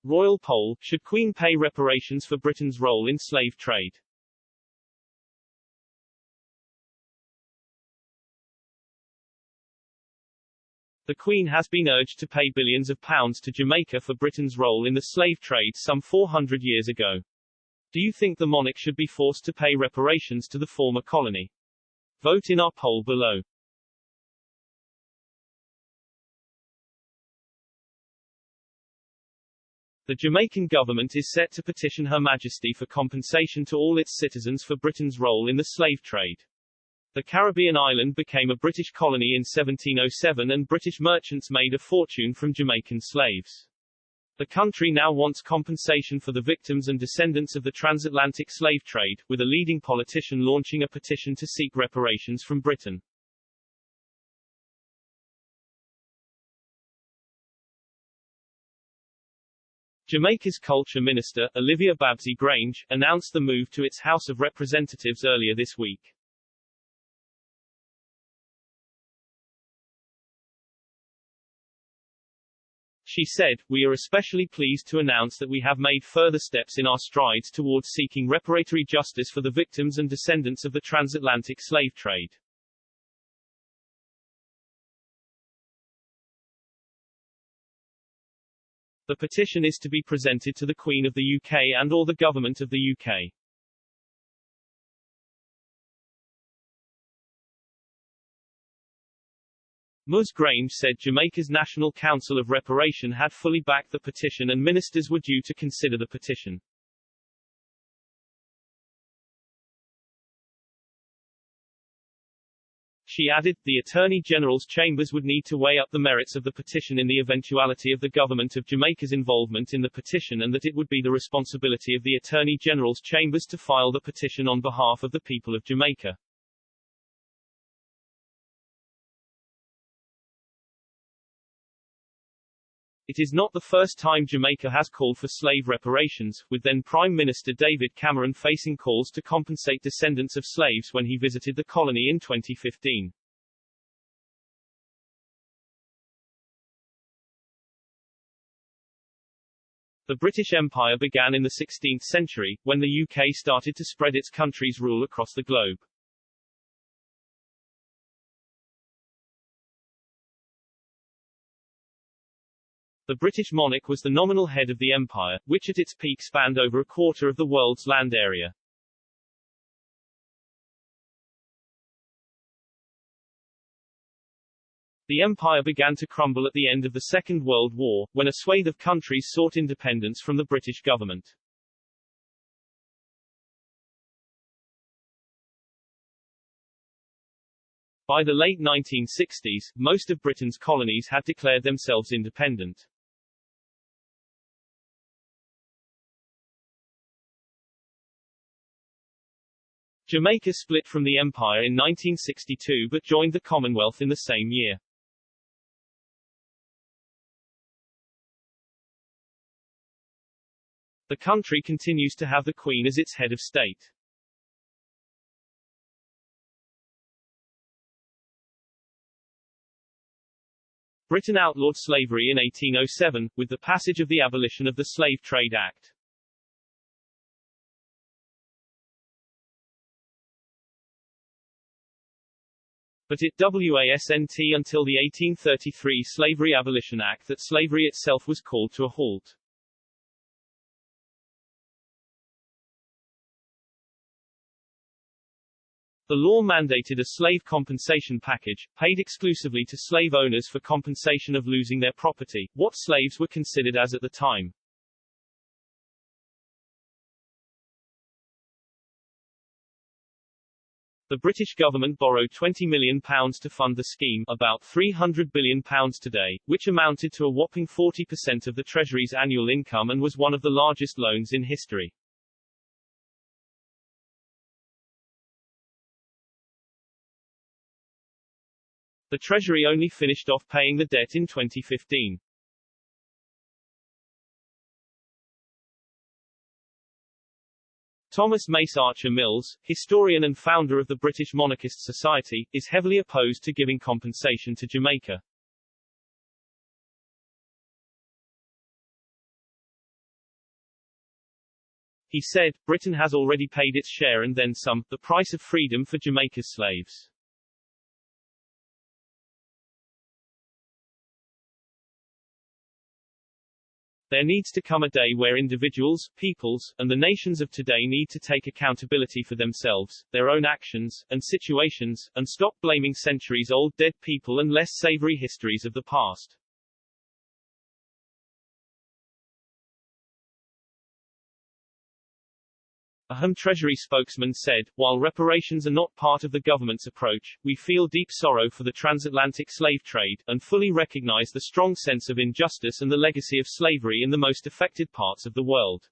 Royal poll, should Queen pay reparations for Britain's role in slave trade? The Queen has been urged to pay billions of pounds to Jamaica for Britain's role in the slave trade some 400 years ago. Do you think the monarch should be forced to pay reparations to the former colony? Vote in our poll below. The Jamaican government is set to petition Her Majesty for compensation to all its citizens for Britain's role in the slave trade. The Caribbean island became a British colony in 1707 and British merchants made a fortune from Jamaican slaves. The country now wants compensation for the victims and descendants of the transatlantic slave trade, with a leading politician launching a petition to seek reparations from Britain. Jamaica's Culture Minister, Olivia Babsy Grange, announced the move to its House of Representatives earlier this week. She said, "We are especially pleased to announce that we have made further steps in our strides towards seeking reparatory justice for the victims and descendants of the transatlantic slave trade." The petition is to be presented to the Queen of the UK and/or the Government of the UK. Ms. Grange said Jamaica's National Council of Reparation had fully backed the petition and ministers were due to consider the petition. She added, the Attorney General's chambers would need to weigh up the merits of the petition in the eventuality of the Government of Jamaica's involvement in the petition and that it would be the responsibility of the Attorney General's chambers to file the petition on behalf of the people of Jamaica. It is not the first time Jamaica has called for slave reparations, with then Prime Minister David Cameron facing calls to compensate descendants of slaves when he visited the colony in 2015. The British Empire began in the 16th century, when the UK started to spread its country's rule across the globe. The British monarch was the nominal head of the empire, which at its peak spanned over a quarter of the world's land area. The empire began to crumble at the end of the Second World War, when a swathe of countries sought independence from the British government. By the late 1960s, most of Britain's colonies had declared themselves independent. Jamaica split from the empire in 1962 but joined the Commonwealth in the same year. The country continues to have the Queen as its head of state. Britain outlawed slavery in 1807, with the passage of the Abolition of the Slave Trade Act. But it wasn't until the 1833 Slavery Abolition Act that slavery itself was called to a halt. The law mandated a slave compensation package, paid exclusively to slave owners for compensation of losing their property, what slaves were considered as at the time. The British government borrowed £20 million to fund the scheme, about £300 billion today, which amounted to a whopping 40% of the Treasury's annual income and was one of the largest loans in history. The Treasury only finished off paying the debt in 2015. Thomas Mace Archer Mills, historian and founder of the British Monarchist Society, is heavily opposed to giving compensation to Jamaica. He said, Britain has already paid its share and then some, the price of freedom for Jamaica's slaves. There needs to come a day where individuals, peoples, and the nations of today need to take accountability for themselves, their own actions, and situations, and stop blaming centuries-old dead people and less savory histories of the past. A Home Treasury spokesman said, while reparations are not part of the government's approach, we feel deep sorrow for the transatlantic slave trade, and fully recognize the strong sense of injustice and the legacy of slavery in the most affected parts of the world.